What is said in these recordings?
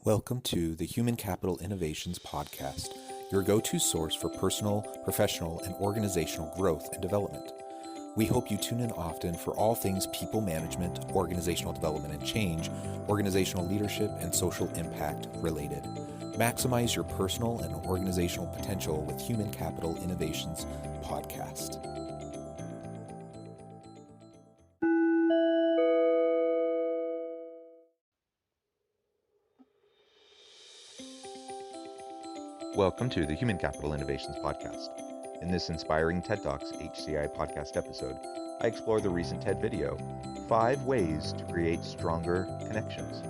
Welcome to the Human Capital Innovations Podcast, your go-to source for personal, professional, and organizational growth and development. We hope you tune in often for all things people management, organizational development and change, organizational leadership, and social impact related. Maximize your personal and organizational potential with Human Capital Innovations Podcast. Welcome to the Human Capital Innovations Podcast. In this inspiring TED Talks HCI podcast episode, I explore the recent TED video, 5 Ways to Create Stronger Connections.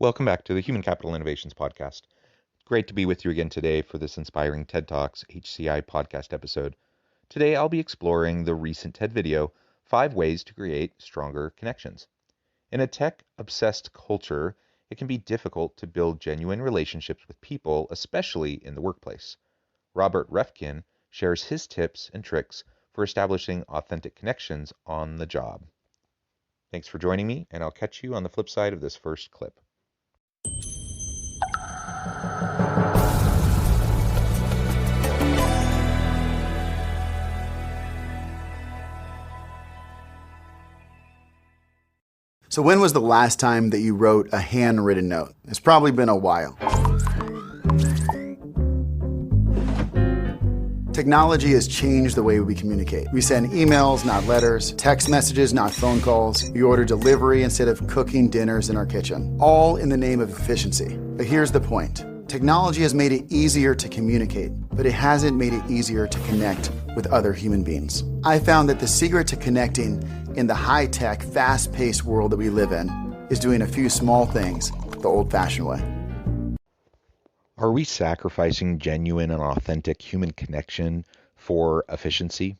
Welcome back to the Human Capital Innovations Podcast. Great to be with you again today for this inspiring TED Talks HCI podcast episode. Today I'll be exploring the recent TED video, 5 Ways to Create Stronger Connections. In a tech-obsessed culture, it can be difficult to build genuine relationships with people, especially in the workplace. Robert Reffkin shares his tips and tricks for establishing authentic connections on the job. Thanks for joining me, and I'll catch you on the flip side of this first clip. So when was the last time that you wrote a handwritten note? It's probably been a while. Technology has changed the way we communicate. We send emails, not letters, text messages, not phone calls. We order delivery instead of cooking dinners in our kitchen, all in the name of efficiency. But here's the point. Technology has made it easier to communicate, but it hasn't made it easier to connect with other human beings. I found that the secret to connecting in the high-tech, fast-paced world that we live in is doing a few small things the old-fashioned way. Are we sacrificing genuine and authentic human connection for efficiency?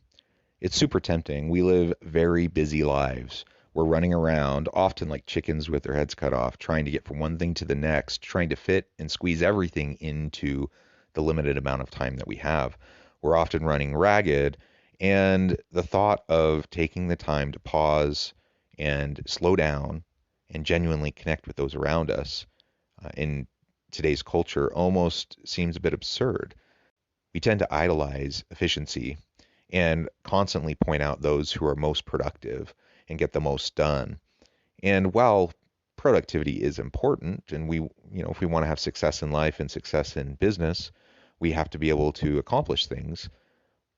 It's super tempting. We live very busy lives. We're running around, often like chickens with their heads cut off, trying to get from one thing to the next, trying to fit and squeeze everything into the limited amount of time that we have. We're often running ragged, and the thought of taking the time to pause and slow down and genuinely connect with those around us in today's culture almost seems a bit absurd. We tend to idolize efficiency and constantly point out those who are most productive and get the most done. And while productivity is important, and if we want to have success in life and success in business, we have to be able to accomplish things.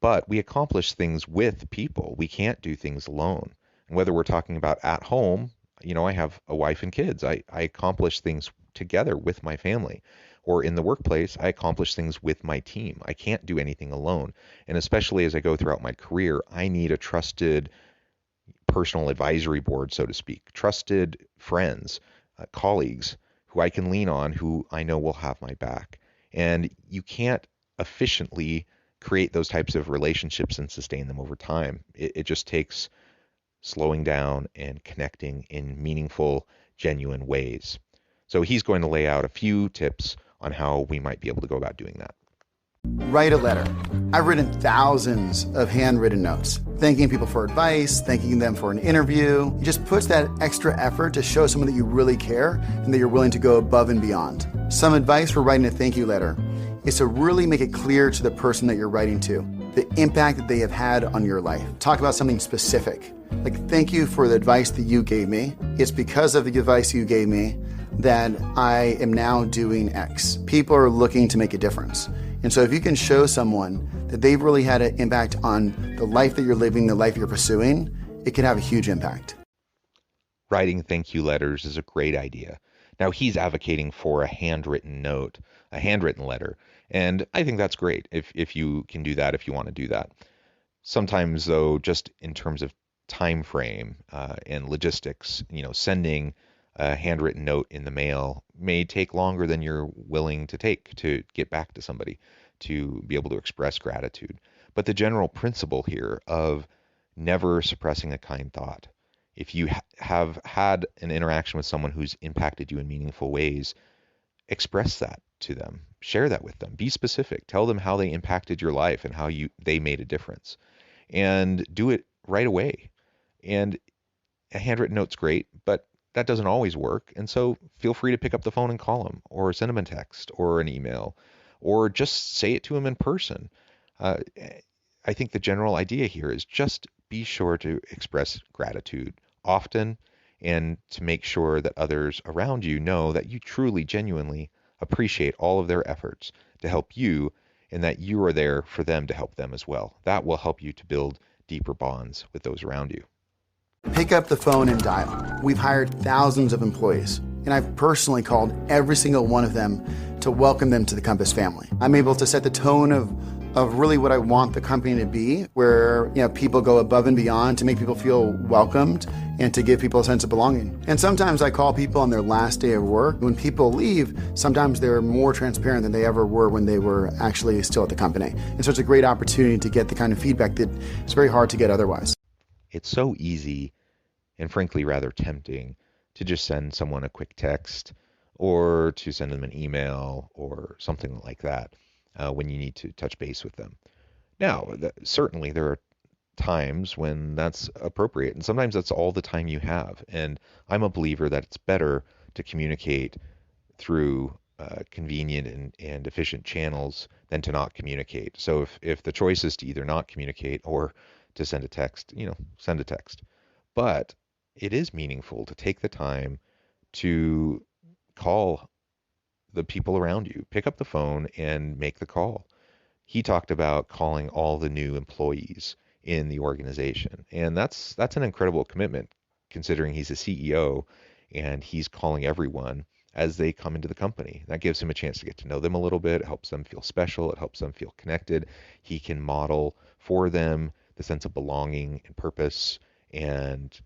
But we accomplish things with people. We can't do things alone. And whether we're talking about at home, I have a wife and kids. I accomplish things together with my family. Or in the workplace, I accomplish things with my team. I can't do anything alone. And especially as I go throughout my career, I need a trusted personal advisory board, so to speak, trusted friends, colleagues who I can lean on, who I know will have my back. And you can't efficiently create those types of relationships and sustain them over time. It just takes slowing down and connecting in meaningful, genuine ways. So he's going to lay out a few tips on how we might be able to go about doing that. Write a letter. I've written thousands of handwritten notes, thanking people for advice, thanking them for an interview. It just puts that extra effort to show someone that you really care and that you're willing to go above and beyond. Some advice for writing a thank you letter is to really make it clear to the person that you're writing to the impact that they have had on your life. Talk about something specific, like thank you for the advice that you gave me. It's because of the advice you gave me that I am now doing X. People are looking to make a difference. And so if you can show someone that they've really had an impact on the life that you're living, the life you're pursuing, it can have a huge impact. Writing thank you letters is a great idea. Now he's advocating for a handwritten note, a handwritten letter. And I think that's great if you can do that, if you want to do that. Sometimes though, just in terms of time frame and logistics, sending a handwritten note in the mail may take longer than you're willing to take to get back to somebody, to be able to express gratitude. But the general principle here of never suppressing a kind thought. If you have had an interaction with someone who's impacted you in meaningful ways, express that to them. Share that with them. Be specific. Tell them how they impacted your life and how they made a difference. And do it right away. And a handwritten note's great, but that doesn't always work. And so feel free to pick up the phone and call them, or send them a text or an email, or just say it to them in person. I think the general idea here is just be sure to express gratitude often, and to make sure that others around you know that you truly, genuinely appreciate all of their efforts to help you, and that you are there for them to help them as well. That will help you to build deeper bonds with those around you. Pick up the phone and dial. We've hired thousands of employees, and I've personally called every single one of them to welcome them to the Compass family. I'm able to set the tone of really what I want the company to be, where people go above and beyond to make people feel welcomed and to give people a sense of belonging. And sometimes I call people on their last day of work. When people leave, sometimes they're more transparent than they ever were when they were actually still at the company. And so it's a great opportunity to get the kind of feedback that it's very hard to get otherwise. It's so easy and frankly rather tempting to just send someone a quick text or to send them an email or something like that when you need to touch base with them. Now, certainly there are times when that's appropriate, and sometimes that's all the time you have. And I'm a believer that it's better to communicate through convenient and efficient channels than to not communicate. So if the choice is to either not communicate or to send a text, send a text. But it is meaningful to take the time to call the people around you. Pick up the phone and make the call. He talked about calling all the new employees in the organization, and that's an incredible commitment, considering he's a CEO and he's calling everyone as they come into the company. That gives him a chance to get to know them a little bit. It helps them feel special. It helps them feel connected. He can model for them the sense of belonging and purpose and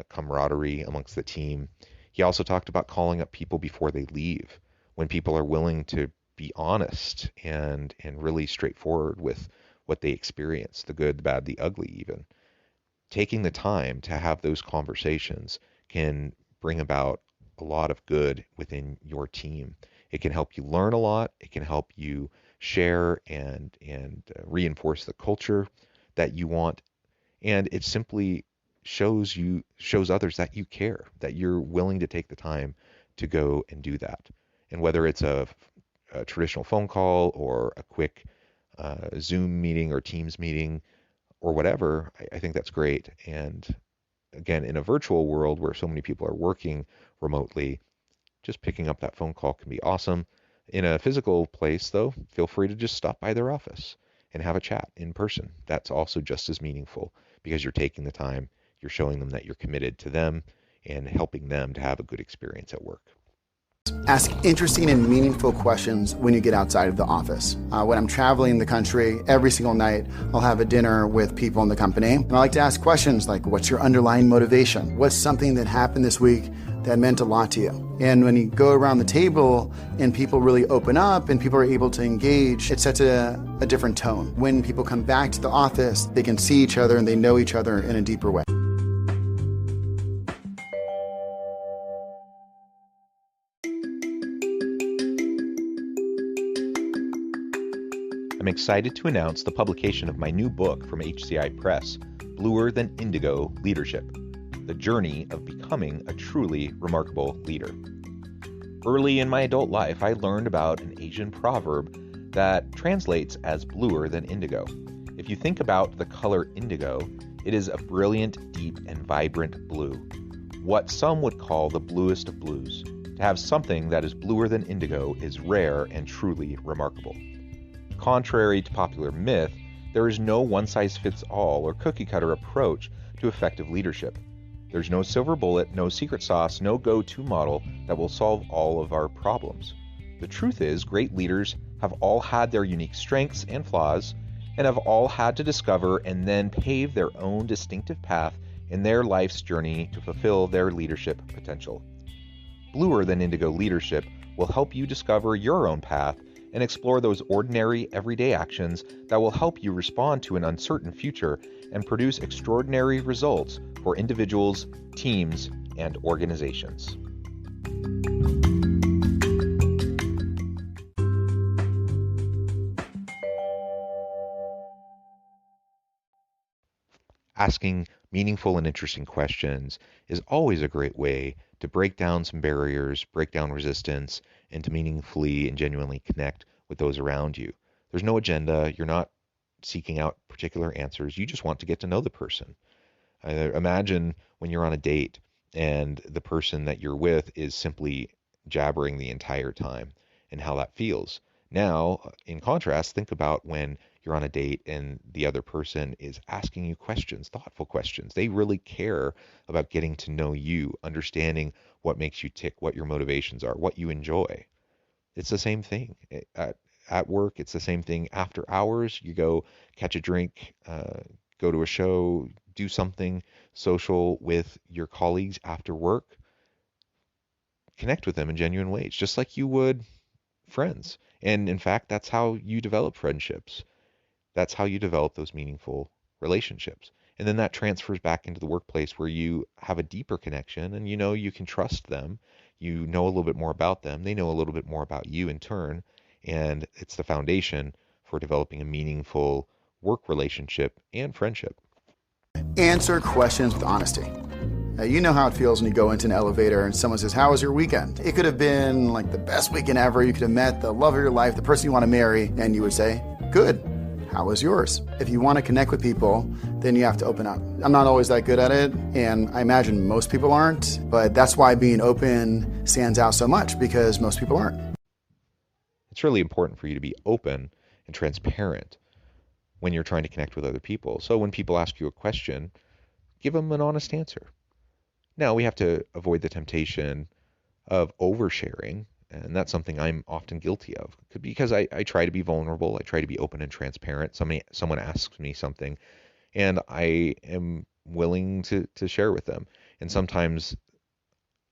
camaraderie amongst the team. He also talked about calling up people before they leave, when people are willing to be honest and really straightforward with what they experience, the good, the bad, the ugly even. Taking the time to have those conversations can bring about a lot of good within your team. It can help you learn a lot. It can help you share and reinforce the culture that you want. And it simply shows others that you care, that you're willing to take the time to go and do that. And whether it's a traditional phone call or a quick Zoom meeting or Teams meeting or whatever, I think that's great. And again, in a virtual world where so many people are working remotely, just picking up that phone call can be awesome. In a physical place, though, feel free to just stop by their office and have a chat in person. That's also just as meaningful, because you're taking the time, you're showing them that you're committed to them and helping them to have a good experience at work. Ask interesting and meaningful questions when you get outside of the office. When I'm traveling the country, every single night, I'll have a dinner with people in the company. And I like to ask questions like, what's your underlying motivation? What's something that happened this week that meant a lot to you? And when you go around the table and people really open up and people are able to engage, it sets a different tone. When people come back to the office, they can see each other and they know each other in a deeper way. I'm excited to announce the publication of my new book from HCI Press, Bluer Than Indigo Leadership: The Journey of Becoming a Truly Remarkable Leader. Early in my adult life, I learned about an Asian proverb that translates as bluer than indigo. If you think about the color indigo, it is a brilliant, deep, and vibrant blue, what some would call the bluest of blues. To have something that is bluer than indigo is rare and truly remarkable. Contrary to popular myth, there is no one-size-fits-all or cookie-cutter approach to effective leadership. There's no silver bullet, no secret sauce, no go-to model that will solve all of our problems. The truth is, great leaders have all had their unique strengths and flaws, and have all had to discover and then pave their own distinctive path in their life's journey to fulfill their leadership potential. Bluer Than Indigo Leadership will help you discover your own path and explore those ordinary, everyday actions that will help you respond to an uncertain future and produce extraordinary results for individuals, teams, and organizations. Asking meaningful and interesting questions is always a great way to break down some barriers, break down resistance, and to meaningfully and genuinely connect with those around you. There's no agenda. You're not seeking out particular answers. You just want to get to know the person. Imagine when you're on a date and the person that you're with is simply jabbering the entire time and how that feels. Now, in contrast, think about when you're on a date and the other person is asking you questions, thoughtful questions. They really care about getting to know you, understanding what makes you tick, what your motivations are, what you enjoy. It's the same thing at work. It's the same thing after hours. You go catch a drink, go to a show, do something social with your colleagues after work. Connect with them in genuine ways, just like you would friends. And in fact, that's how you develop friendships. That's how you develop those meaningful relationships. And then that transfers back into the workplace where you have a deeper connection and you know you can trust them. You know a little bit more about them. They know a little bit more about you in turn. And it's the foundation for developing a meaningful work relationship and friendship. Answer questions with honesty. You know how it feels when you go into an elevator and someone says, "How was your weekend?" It could have been like the best weekend ever. You could have met the love of your life, the person you want to marry, and you would say, "Good. How was yours?" If you want to connect with people, then you have to open up. I'm not always that good at it, and I imagine most people aren't, but that's why being open stands out so much, because most people aren't. It's really important for you to be open and transparent when you're trying to connect with other people. So when people ask you a question, give them an honest answer. Now, we have to avoid the temptation of oversharing, and that's something I'm often guilty of because I try to be vulnerable. I try to be open and transparent. Someone asks me something, and I am willing to share with them. And sometimes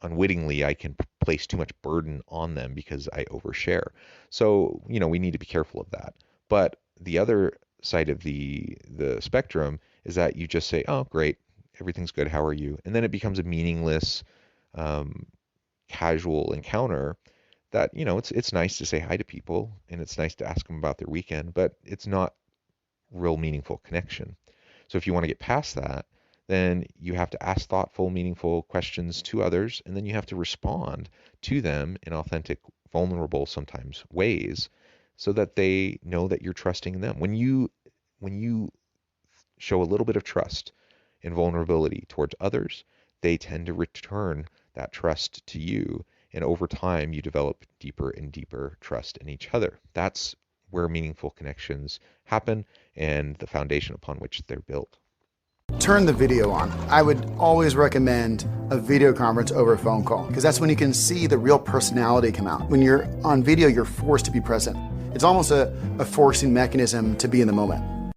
unwittingly, I can place too much burden on them because I overshare. So, we need to be careful of that. But the other side of the spectrum is that you just say, "Oh, great, everything's good. How are you?" And then it becomes a meaningless, casual encounter that, it's nice to say hi to people and it's nice to ask them about their weekend, but it's not real meaningful connection. So if you want to get past that, then you have to ask thoughtful, meaningful questions to others, and then you have to respond to them in authentic, vulnerable, sometimes ways, so that they know that you're trusting them. When you show a little bit of trust and vulnerability towards others, they tend to return that trust to you. And over time, you develop deeper and deeper trust in each other. That's where meaningful connections happen and the foundation upon which they're built. Turn the video on. I would always recommend a video conference over a phone call, because that's when you can see the real personality come out. When you're on video, you're forced to be present. It's almost a forcing mechanism to be in the moment.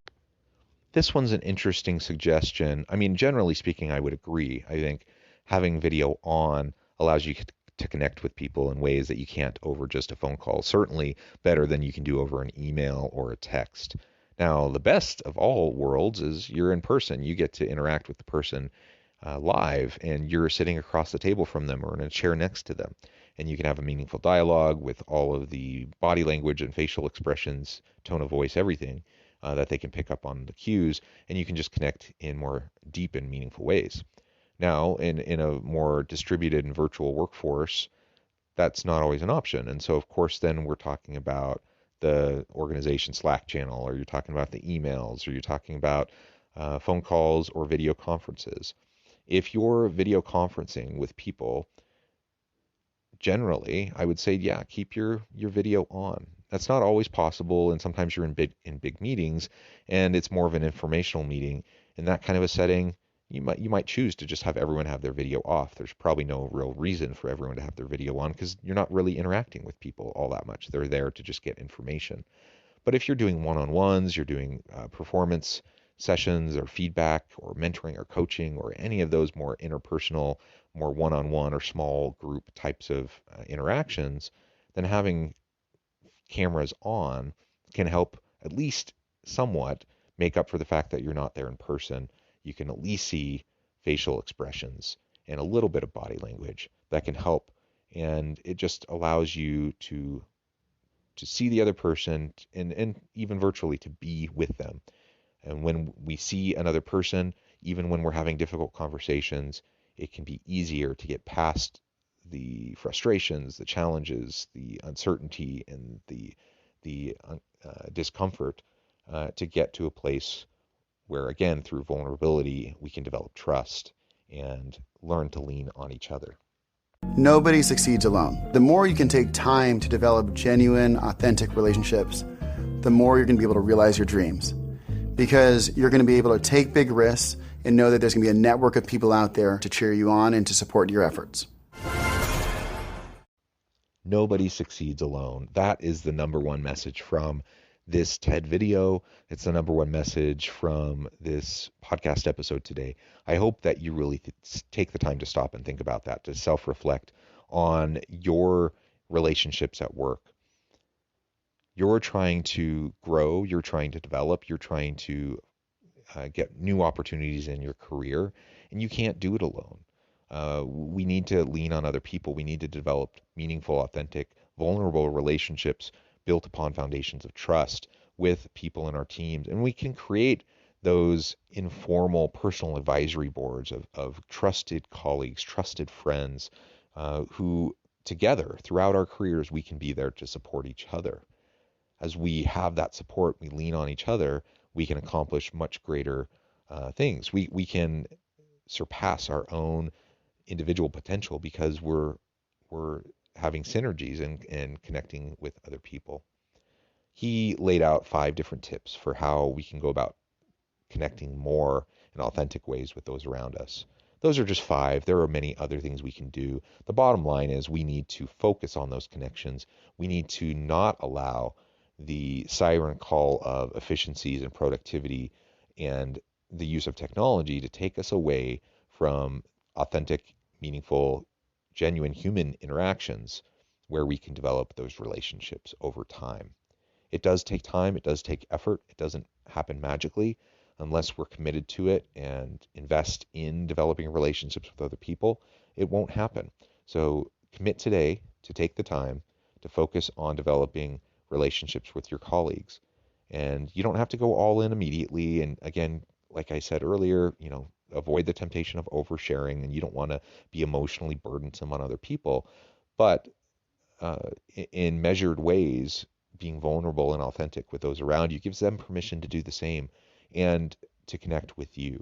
This one's an interesting suggestion. I mean, generally speaking, I would agree. I think having video on allows you to connect with people in ways that you can't over just a phone call. Certainly better than you can do over an email or a text. Now, the best of all worlds is you're in person. You get to interact with the person live, and you're sitting across the table from them or in a chair next to them. And you can have a meaningful dialogue with all of the body language and facial expressions, tone of voice, everything that they can pick up on the cues, and you can just connect in more deep and meaningful ways. Now, in a more distributed and virtual workforce, that's not always an option. And so, of course, then we're talking about the organization Slack channel, or you're talking about the emails, or you're talking about phone calls or video conferences. If you're video conferencing with people, generally, I would say, yeah, keep your video on. That's not always possible, and sometimes you're in big meetings, and it's more of an informational meeting. In that kind of a setting, you might choose to just have everyone have their video off. There's probably no real reason for everyone to have their video on because you're not really interacting with people all that much. They're there to just get information. But if you're doing one-on-ones, you're doing performance sessions or feedback or mentoring or coaching or any of those more interpersonal, more one-on-one or small group types of interactions, then having cameras on can help at least somewhat make up for the fact that you're not there in person. You can at least see facial expressions and a little bit of body language that can help. And it just allows you to see the other person and even virtually to be with them. And when we see another person, even when we're having difficult conversations, it can be easier to get past the frustrations, the challenges, the uncertainty, and the discomfort to get to a place where, again, through vulnerability, we can develop trust and learn to lean on each other. Nobody succeeds alone. The more you can take time to develop genuine, authentic relationships, the more you're going to be able to realize your dreams. Because you're going to be able to take big risks and know that there's going to be a network of people out there to cheer you on and to support your efforts. Nobody succeeds alone. That is the number one message from this TED video. It's the number one message from this podcast episode today. I hope that you really take the time to stop and think about that, to self-reflect on your relationships at work. You're trying to grow, you're trying to develop, you're trying to get new opportunities in your career, and you can't do it alone. We need to lean on other people. We need to develop meaningful, authentic, vulnerable relationships built upon foundations of trust with people in our teams. And we can create those informal personal advisory boards of trusted colleagues, trusted friends, who together throughout our careers, we can be there to support each other. As we have that support, we lean on each other, we can accomplish much greater things. We can surpass our own individual potential because we're having synergies and connecting with other people. He laid out 5 different tips for how we can go about connecting more in authentic ways with those around us. Those are just 5. There are many other things we can do. The bottom line is we need to focus on those connections. We need to not allow the siren call of efficiencies and productivity and the use of technology to take us away from authentic, meaningful, genuine human interactions where we can develop those relationships over time. It does take time. It does take effort. It doesn't happen magically unless we're committed to it and invest in developing relationships with other people. It won't happen. So commit today to take the time to focus on developing relationships with your colleagues. And you don't have to go all in immediately. And again, like I said earlier, avoid the temptation of oversharing, and you don't want to be emotionally burdensome on other people. But in measured ways, being vulnerable and authentic with those around you gives them permission to do the same and to connect with you.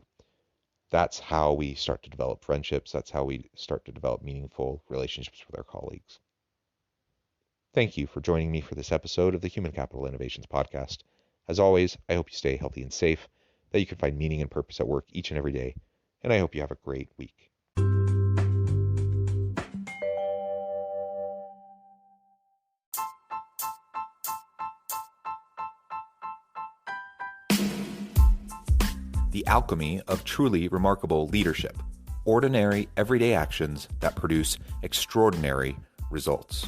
That's how we start to develop friendships. That's how we start to develop meaningful relationships with our colleagues. Thank you for joining me for this episode of the Human Capital Innovations Podcast. As always, I hope you stay healthy and safe, that you can find meaning and purpose at work each and every day, and I hope you have a great week. The alchemy of truly remarkable leadership. Ordinary, everyday actions that produce extraordinary results.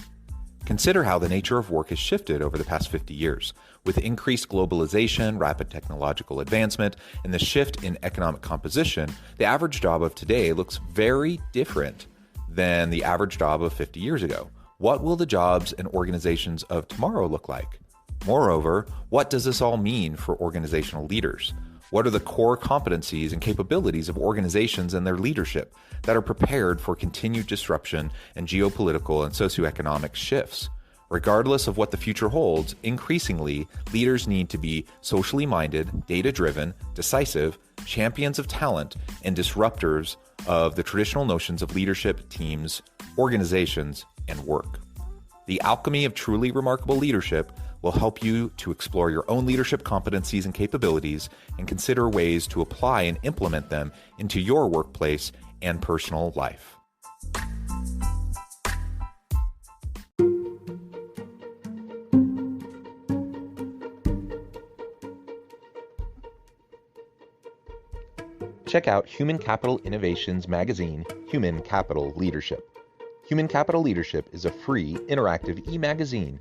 Consider how the nature of work has shifted over the past 50 years. With increased globalization, rapid technological advancement, and the shift in economic composition, the average job of today looks very different than the average job of 50 years ago. What will the jobs and organizations of tomorrow look like? Moreover, what does this all mean for organizational leaders? What are the core competencies and capabilities of organizations and their leadership that are prepared for continued disruption and geopolitical and socioeconomic shifts? Regardless of what the future holds, increasingly, leaders need to be socially minded, data-driven, decisive, champions of talent, and disruptors of the traditional notions of leadership, teams, organizations, and work. The alchemy of truly remarkable leadership will help you to explore your own leadership competencies and capabilities and consider ways to apply and implement them into your workplace and personal life. Check out Human Capital Innovations magazine, Human Capital Leadership. Human Capital Leadership is a free, interactive e-magazine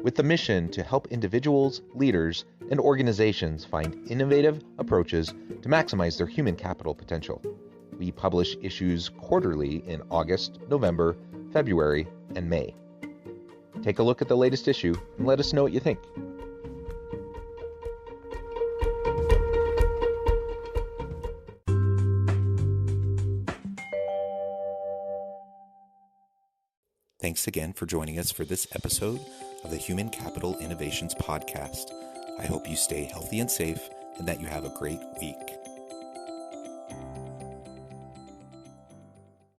with the mission to help individuals, leaders, and organizations find innovative approaches to maximize their human capital potential. We publish issues quarterly in August, November, February, and May. Take a look at the latest issue and let us know what you think. Thanks again for joining us for this episode of the Human Capital Innovations Podcast. I hope you stay healthy and safe and that you have a great week.